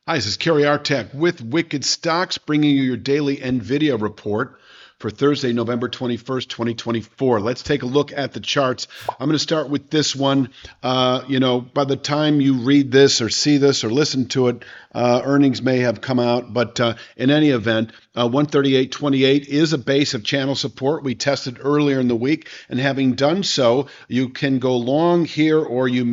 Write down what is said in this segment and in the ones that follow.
Hi, this is Kerry Artak with Wicked Stocks, bringing you your daily NVIDIA report for Thursday, November 21st, 2024. Let's take a look at the charts. I'm going to start with this one. By the time you read this or see this or listen to it, earnings may have come out, but in any event, 138.28 is a base of channel support. We tested earlier in the week, and having done so, you can go long here, or you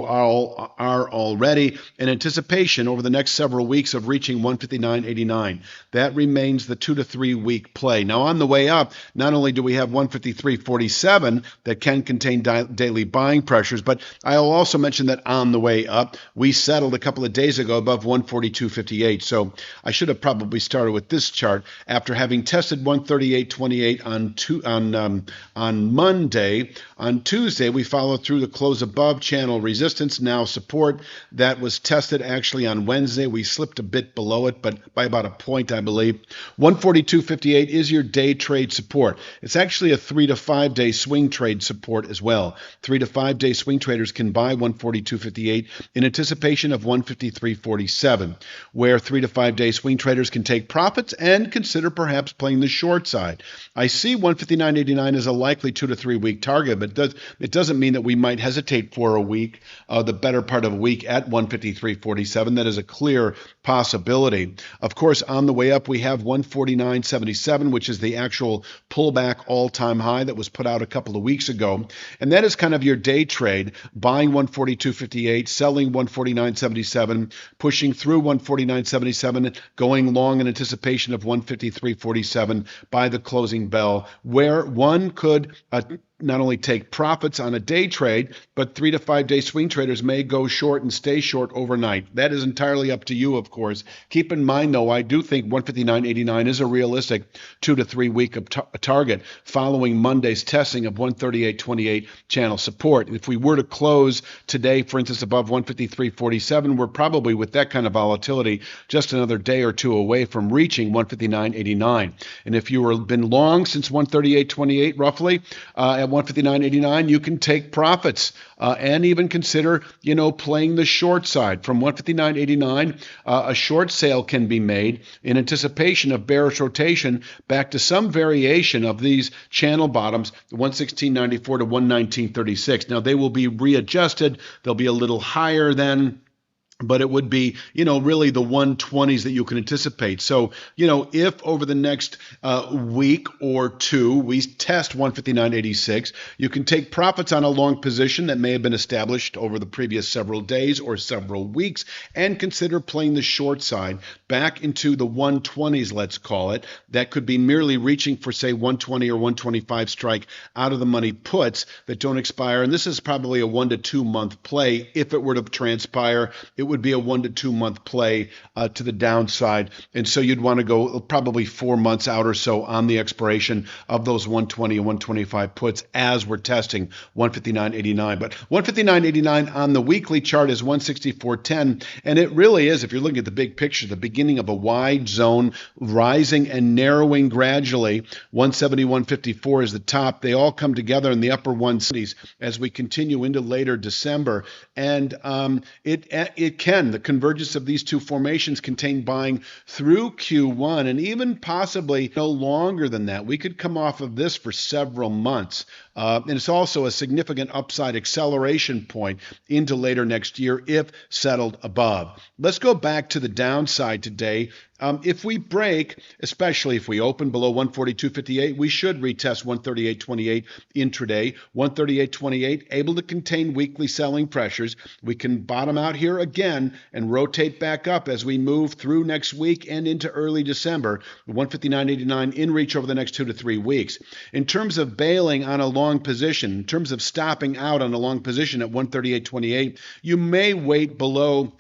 are already in anticipation over the next several weeks of reaching 159.89. That remains the 2 to 3 week play. Now, on the way up, not only do we have 153.47 that can contain daily buying pressures, but I'll also mention that on the way up, we settled a couple of days ago above 142.58. So I should have probably started with this chart after having tested 138.28 on Monday. On Tuesday, we followed through the close above channel resistance, now support. That was tested actually on Wednesday. We slipped a bit below it, but by about a point, I believe. 142.58 is your day trade support. It's actually a 3 to 5 day swing trade support as well. 3 to 5 day swing traders can buy 142.58 in anticipation of 153.47, where 3 to 5 day swing traders can take profits and consider perhaps playing the short side. I see 159.89 as a likely 2 to 3 week target, but it doesn't mean that we might hesitate for a week, the better part of a week at 153.47. That is a clear possibility. Of course, on the way up, we have 149.77, which is the actual pullback all-time high that was put out a couple of weeks ago. And that is kind of your day trade, buying 142.58, selling 149.77, pushing through 149.77, going long in anticipation of 153.47 by the closing bell, where one could not only take profits on a day trade, but 3 to 5 day swing traders may go short and stay short overnight. That is entirely up to you, of course. Keep in mind, though, I do think 159.89 is a realistic 2 to 3 week target following Monday's testing of 138.28 channel support. If we were to close today, for instance, above 153.47, we're probably, with that kind of volatility, just another day or two away from reaching 159.89. And if you have been long since 138.28, roughly, at 159.89, you can take profits and even consider, playing the short side. From 159.89, a short sale can be made in anticipation of bearish rotation back to some variation of these channel bottoms, 116.94 to 119.36. Now, they will be readjusted. They'll be a little higher then, but it would be, really the 120s that you can anticipate. So, if over the next week or two we test 159.86, you can take profits on a long position that may have been established over the previous several days or several weeks and consider playing the short side back into the 120s, let's call it. That could be merely reaching for, say, 120 or 125 strike out of the money puts that don't expire. And this is probably a 1 to 2 month play. If it were to transpire, it would be a 1 to 2 month play to the downside. And so you'd want to go probably 4 months out or so on the expiration of those 120 and 125 puts as we're testing 159.89. But 159.89 on the weekly chart is 164.10. And it really is, if you're looking at the big picture, the beginning of a wide zone rising and narrowing gradually. 171.54 is the top. They all come together in the upper 170s as we continue into later December. And the convergence of these two formations contain buying through Q1 and even possibly no longer than that. We could come off of this for several months. And it's also a significant upside acceleration point into later next year if settled above. Let's go back to the downside today. If we break, especially if we open below 142.58, we should retest 138.28 intraday. 138.28 able to contain weekly selling pressures. We can bottom out here again and rotate back up as we move through next week and into early December. 159.89 in reach over the next 2 to 3 weeks. In terms of bailing on a long position, in terms of stopping out on a long position at 138.28, you may wait below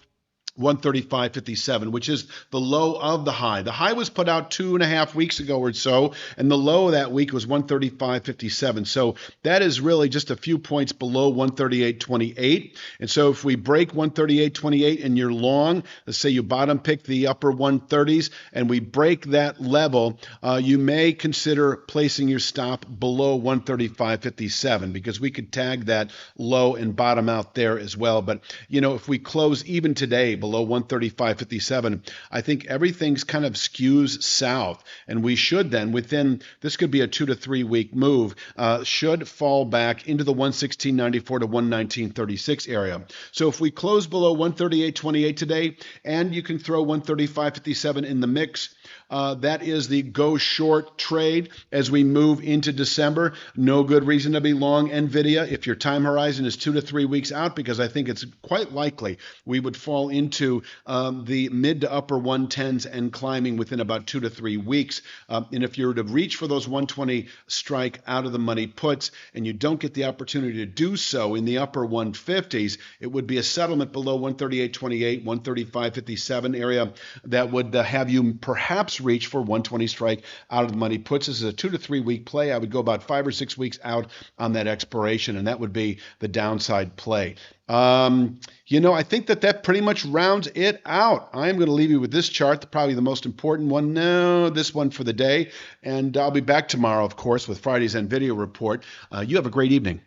135.57, which is the low of the high. The high was put out 2.5 weeks ago or so, and the low of that week was 135.57. So that is really just a few points below 138.28. And so if we break 138.28 and you're long, let's say you bottom pick the upper 130s, and we break that level, you may consider placing your stop below 135.57 because we could tag that low and bottom out there as well. But, if we close even today below 135.57, I think everything's kind of skews south, and we should then, within, this could be a 2 to 3 week move, should fall back into the 116.94 to 119.36 area. So if we close below 138.28 today, and you can throw 135.57 in the mix, that is the go short trade as we move into December. No good reason to be long NVIDIA if your time horizon is 2 to 3 weeks out, because I think it's quite likely we would fall into the mid to upper 110s and climbing within about 2 to 3 weeks. And if you were to reach for those 120 strike out of the money puts and you don't get the opportunity to do so in the upper 150s, it would be a settlement below 138.28, 135.57 area that would have you perhaps reach for 120 strike out of the money puts. This is a 2 to 3 week play. I would go about 5 or 6 weeks out on that expiration, and that would be the downside play. I think that pretty much rounds it out. I'm going to leave you with this chart, probably the most important one. No, this one for the day. And I'll be back tomorrow, of course, with Friday's NVIDIA report. You have a great evening.